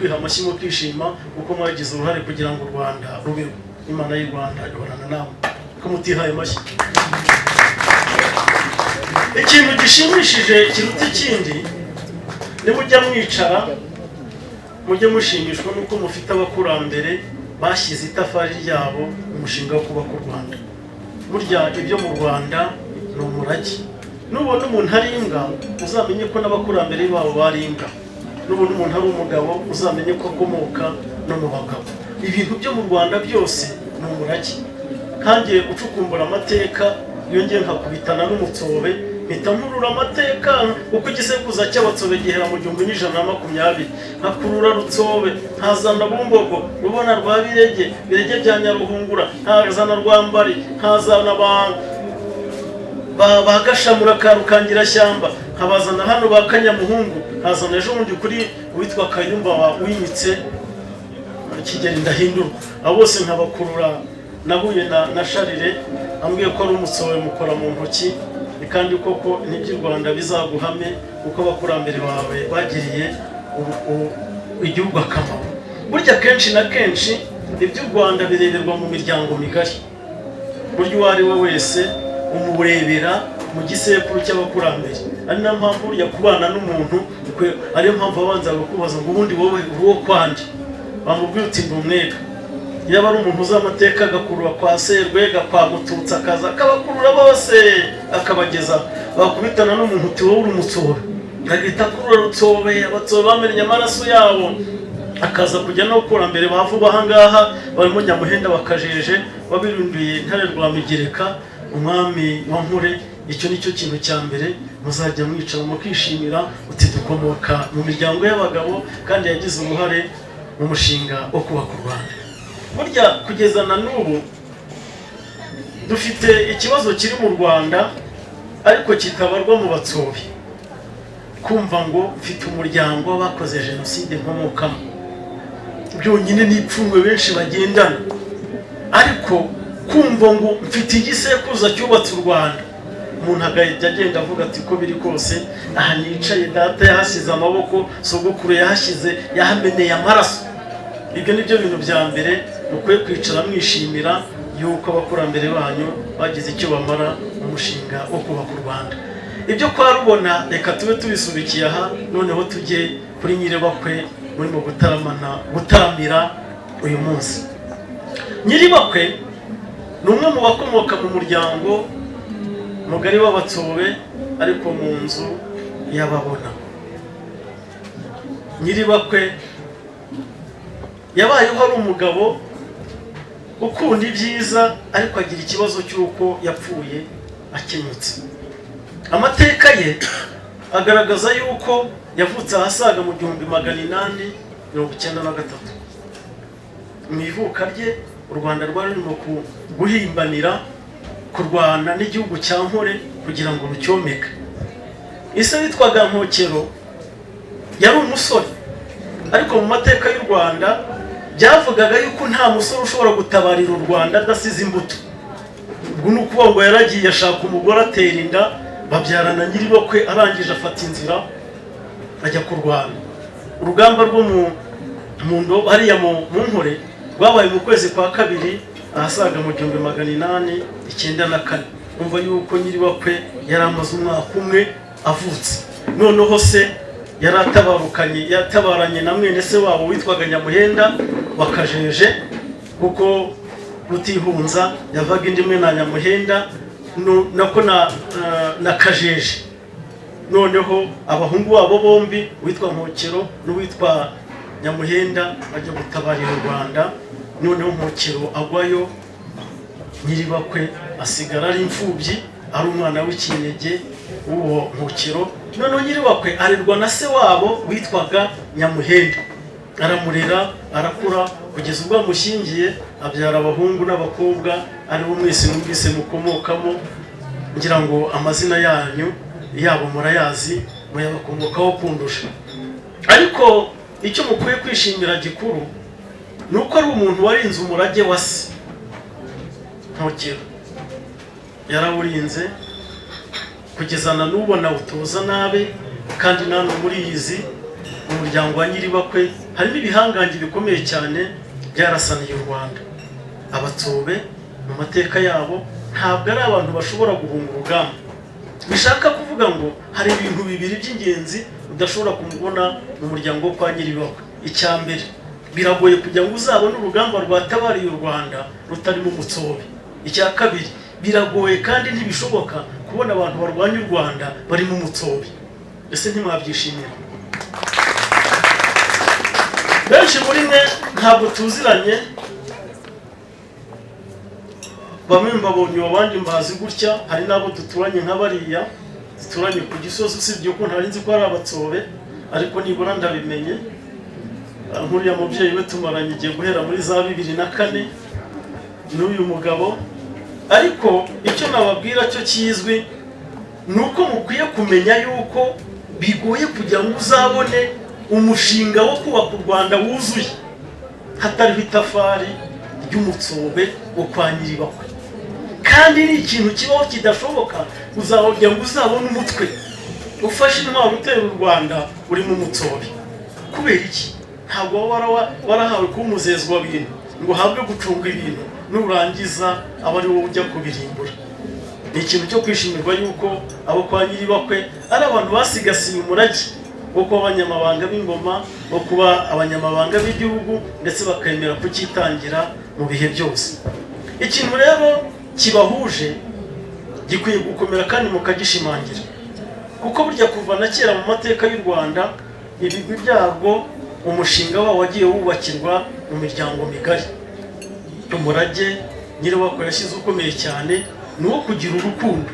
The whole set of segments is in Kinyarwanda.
kwiha amashyi mu kwishima uko mwagize uruhare kugira ngo u Rwanda rubeho. Imana y'u Rwanda ihorana namwe ko mutihaye amashyi. Ikintu gishimishije kiruta ikindi ni mujya mwicara mujye mushimishwa nuko mufite abakurambere bashyize itafari ryabo umushinga wo kubaka u Rwanda. Burya ibyo mu Rwanda ni umurage. Nubona umuntu ari imbwa uzamenye ko n'abakurambere babo bari imbwa. Nubona umuntu ari umugabo uzamenye ko akomoka no mu bagabo. Ibintu byo mu Rwanda byose ni umurage. Kandi ucukumbura amateka yongeye nkakubitana n'umutsobe mpita nkurura amateka uko igisekuruza cy'abatsobe gihera mu 1120 nkakurura Rutsobe nkazana Bumbogo rubona rwa Birege bya Nyaruhungura nkazana Rwambari nkazana bagashamura ka Rukangira shyamba nkabazana hano ba Kanyamuhungu nkazana ejo mundi kuri witwa Kayumba wimitse Kigeli Ndahindurwa. Abo bose nkabakurura nahuye na Sharire ambwiye ko ari umutsobe mukora mu ntoki kandi koko n'ibyo Rwanda bizaguhame uko abakurambere bawe bagiriye igihugu akamaro. Burya kenshi na kenshi ibyo Rwanda bireberwa mu miryango migari. Burya uwo ari we wese umurebera mu gisekuru cy'abakurambere. Ari na mpamvu burya kubana n'umuntu ariyo mpamvu abanza kukubaza ngo ubundi wowe uwo kwandi bamubwira uti ndumwega. Yaba ari umuntu uzamateka agakurura kwa Serwega kwa Mututsi akaza akabakurura bose akabageza bakubitana n'umuntu uti wowe uri umutsobe agita kurura Rutsobe abatsobe bamenye amaraso yabo akaza kujya no kurambere bavuba ahangaha barimo Nyamuhenda bakajeje babirunduye Ntare rwa Migereka umwami wa Nkure. Icyo nicyo kintu cya mbere muzajya mwicara mu kwishimira uti dukomoka mu miryango y'abagabo kandi yagize uruhare mu mushinga wo kubaka u Rwanda. Burya kugeza na n'ubu dufite ikibazo kiri mu Rwanda ariko kitabarwa mu batsobe. Kumva ngo mfite umuryango w'abakoze jenoside nkomokamo byonyine n'ipfunwe benshi bagendana, ariko kumva ngo mfite igisekuruza cyubatse u Rwanda umuntu agahita agenda avuga ati ko biri kose aha nicaye data yahasize amaboko sogokuru yahashyize yahameneye amaraso. Ibyo nibyo bintu bya mbere ukwiye kwicara mwishimira yuko abakurambere banyu bagize icyo bamara mu mushinga wo kubaka u Rwanda. Ibyo kwa Rubona reka tube tubisubikiye aha noneho tujye kuri Nyiribakwe murimo gutaramira uyu munsi. Nyiribakwe ni umwe mu bakomoka mu muryango mugari w'abatsobe ariko mu nzu y'Ababona. Nyiribakwe yabayeho ari umugabo ukunda ibyiza ariko agira ikibazo cy'uko yapfuye akenyutse. Amateka ye agaragaza yuko yavutse ahasaga mu 1893. Mu ivuka rye u Rwanda rwari rurimo guhimbanira kurwana n'igihugu cya Nkore kugira ngo rucyomeke. Ise witwaga Nkokero yari umusore ariko mu mateka y'u Rwanda byavugaga yuko nta musore ushobora gutabarira u Rwanda adasize imbuto. Ubwo nukuvuga ngo yaragiye ashaka umugore atera inda babyarana Nyiribakwe arangije afata inzira ajya kurwana. Urugamba rwo mu ndo hariya mu Nkore rwabaye mu kwezi kwa kabiri ahasaga mu 1894. Umva yuko Nyiribakwe yari amaze umwaka umwe avutse. Noneho se yatabaranye na mwene se wabo witwaga Nyamuhenda bakajeje kuko Rutihunza yavaga indimwe na Nyamuhenda nako na Kajeje. Noneho abahungu babo bombi witwa Nkokero n'uwitwa Nyamuhenda bajya gutabarira u Rwanda. Noneho Nkokero agwayo Nyiribakwe asigara ari imfubyi ari umwana w'ikinege uwo Nkokero. Noneho Nyiribakwe arerwa na se wabo witwaga Nyamuhenda aramurera arakura kugeza ubwo amushyingiye abyara abahungu n'abakobwa ari bo mwese numvise mukomokamo. Ngira ngo amazina yanyu yabo murayazi muyabakomokaho kundusha, ariko icyo mukwiye kwishimira gikuru nuko ari umuntu warinze umurage wa se. Nkokero yarawurinze kugeza na n'ubu nawutoza nabe kandi nano muri izi umuryango wa Nyiribakwe harimo ibihangange bikomeye cyane byarasaniye u Rwanda. Abatsobe mu mateka yabo ntabwo ari abantu bashobora guhunga urugamba. Bishaka kuvuga ngo hari ibintu bibiri by'ingenzi udashobora kumubona mu muryango wo kwa Nyiribakwe. Icyambere, biragoye kugira ngo uzabone urugamba rwatabariye u Rwanda rutarimo umutsobe. Icya kabiri, biragoye kandi ntibishoboka kubona abantu barwanya u Rwanda barimo umutsobe. Ese ntimwabyishimira? Benshi muri mwe ntabwo tuziranye, bamwe mbabonye abandi mbazi gutya, hari nabo duturanye nk'abariya duturanye ku Gisozi, usibye ko ntari nzi ko ari abatsobe, ariko nibura ndabimenye. Nkuriya mubyeyi we tumaranye igihe guhera muri za 2004 n'uyu mugabo. Ariko icyo nababwira cyo kizwi nuko mukwiye kumenya yuko bigoye kugira ngo uzabone umushinga wo kubaka u Rwanda wuzuye hatariho itafari ry'umutsobe wo kwa Nyiribakwe. Kandi ni ikintu kibaho kidashoboka kugira ngo uzabone umutwe ufashe intwaro utera u Rwanda uri mu mutsobe. Kubera iki? Ntabwo warahawe kumuzezwa bintu ngo habwe gucunga ibintu nurangiza abari wowe ujya kubirimbura. Ni ikintu cyo kwishimirwa yuko abo kwa Nyiribakwe ari abantu basigasiye umurage wo kuba abanyamabanga b'ingoma, wo kuba abanyamabanga b'igihugu, ndetse bakemera kukitangira mu bihe byose. Ikintu rero kibahuje gikwiye gukomera kandi mukagishimangira, kuko burya kuva na kera mu mateka y'u Rwanda ibigwi byarwo umushinga wawo wagiye wubakirwa mu miryango migari. Umurage Nyiribakwe yashyize ukomeye cyane ni uwo kugira urukundo,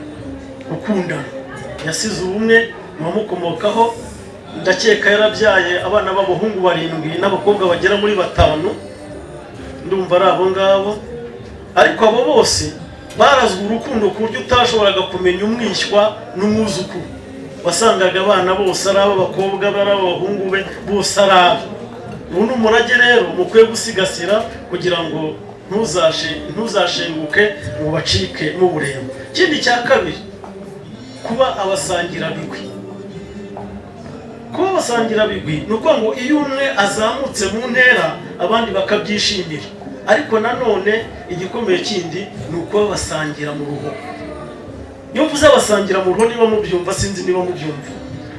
gukundana. Yasize ubumwe mu bamukomokaho, ndakeka yarabyaye abana b'abahungu 7 n'abakobwa bagera muri 5, ndumva ari abo ngabo. Ariko abo bose barazwe urukundo ku buryo utashoboraga kumenya umwishywa n'umwuzukuru. Wasangaga abana bose ari ab'abakobwa, ari ab'abahungu be, bose ari abo. Ubu ni umurage rero mukwiye gusigasira kugira ngo ntuzashenguke ngo bacike mu burembo. Ikindi cya kabiri, kuba abasangira bigwi. Kuba abasangira bigwi ni uko ngo iyo umwe azamutse mu ntera abandi bakabyishimira. Ariko nanone igikomeye kindi ni uko basangira mu ruho. Iyo mvuze abasangira mu ruho, niba mubyumva sinzi niba mubyumva,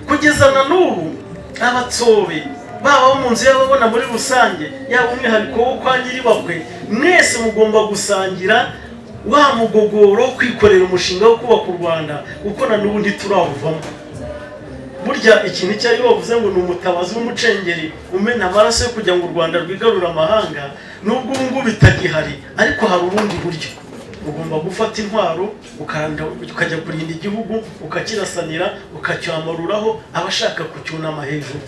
kugeza na n'ubu abatsobe baba mu nzu y'ababona muri rusange, yaba umwihariko wo kwa Nyiribakwe, mwese mugomba gusangira wa mugogoro kwikorera umushinga wo kubaka u Rwanda, kuko na n'ubu ntiturawuvamo. Burya ikintu cyari bavuze ngo ni umutabazi w'umucengeri umena amaraso yo kugira ngo u Rwanda rwigarure amahanga, nubwo ubu ngubu bitagihari, ariko hari ubundi buryo. Ugomba gufata intwaro ukajya kurinda igihugu, ukakirasanira, ukacyamaruraho abashaka kucyunama hejuru.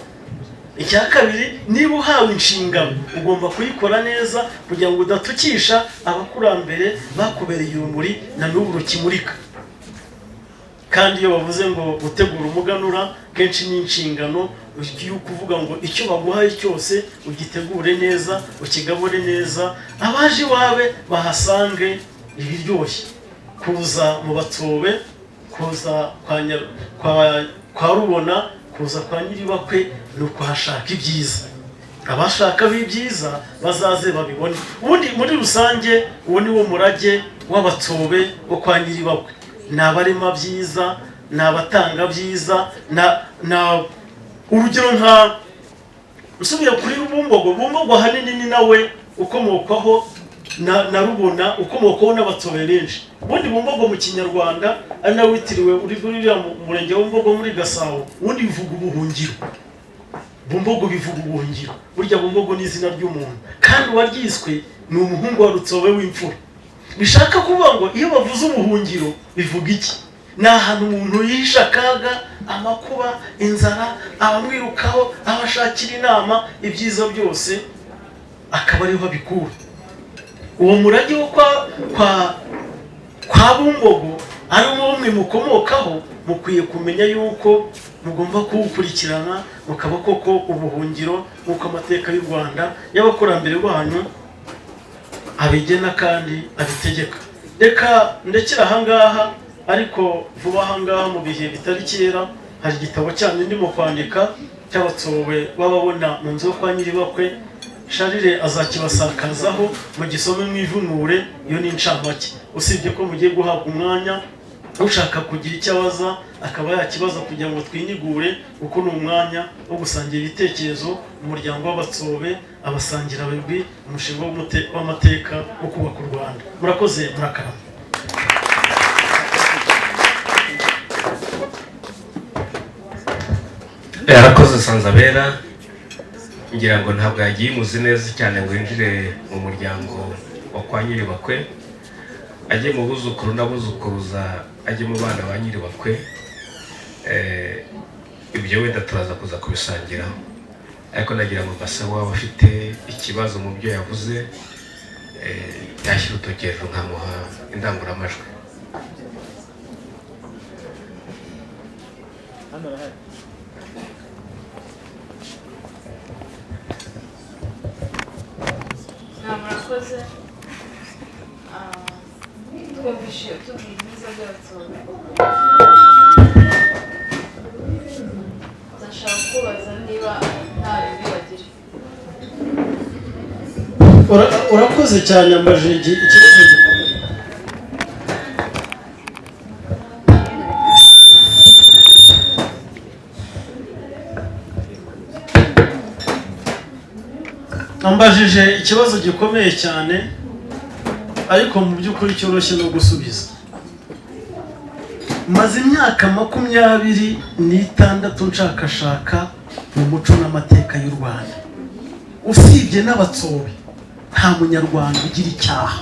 Icya kabiri, niba uhawe inshingano ugomba kuyikora neza kugira ngo udatukisha abakurambere bakubereye urumuri na n'ubu rukimurika. Kandi iyo bavuze ngo gutegura umuganura, kenshi ni inshingano yo kuvuga ngo icyo baguhaye cyose ugitegure neza, ukigabure neza, abaje iwawe bahasange ibiryoshye. Kuza mu batsobe, kuza kwa Rubona, kuza kwa Nyiribakwe ni ukuhashaka ibyiza. Abashaka b'ibyiza bazaze babibone. Ubundi muri rusange uwo ni wo murage w'abatsobe wo kwa Nyiribakwe. Ni abarema byiza, ni abatanga byiza, na urugero nka usubiye kuri Bumbogo hanini ni nawe ukomokwaho na Rubona, ukomokaho n'abatsobe benshi. Ubundi Bumbogo mu Kinyarwanda ari nawe witiriwe uri mu murenge wa Bumbogo muri Gasabo, ubundi bivuga ubuhungiro. Bumbogo bivuga ubuhungiro. Burya Bumbogo ni izina ry'umuntu, kandi uwaryiswe ni umuhungu wa Rutsobe w'imfura. Bishaka kuvuga ngo iyo bavuze ubuhungiro bivuga iki? Ni ahantu umuntu yisha akaga, amakuba, inzara, abamwirukaho, abashakira inama, ibyiza byose akaba ariho abikura. Uwo murage wo kwa Bumbogo ari umwe mukomokaho, mukwiye kumenya yuko mugomba kuwukurikirana, mukaba koko ubuhungiro nk'uko amateka y'u Rwanda y'abakurambere banyu abigena kandi abitegeka. Reka ndekera ahangaha, ariko vuba ahangaha mu bihe bitari kera hari igitabo cyane ndimo kwandika cy'abatsobe bababona mu nzu yo kwa Nyiribakwe. Charire azakibasakazaho mu gisome mwivunure. Iyo ni incamake, usibye ko mugiye guhabwa umwanya ushaka kugira icyo abaza akaba yakibaza kugira ngo twinyigure, kuko ni umwanya wo gusangira ibitekerezo mu muryango w'abatsobe, abasangira bigwi, umushinga w'amateka wo kubaka u Rwanda. Murakoze, murakarama. Yarakoze Sanzabera, ngira ngo ntabwo yagiye muzi neza cyane ngo yinjire mu muryango wa kwa Nyiribakwe, ajye mu buzukuru n'abuzukuruza, ajye mu bana ba Nyiribakwe. Ibyo wenda turaza kuza kubisangiraho, ariko nagira ngo mbasaba waba afite ikibazo mu byo yavuze yashyira urutoki hejuru nkamuha indangururamajwi. Murakoze. Twumvishe tubwira neza by'abatsobe. Ndashaka kubaza niba nta bibi bagira. Urakoze cyane, ambaje ikibazo gikomeye. Ambajije ikibazo gikomeye cyane, ariko mu by'ukuri cyoroshye no gusubiza. Maze imyaka 26 nshakashaka mu muco n'amateka y'u Rwanda. Usibye n'abatsobe nta munyarwanda ugira icyaha.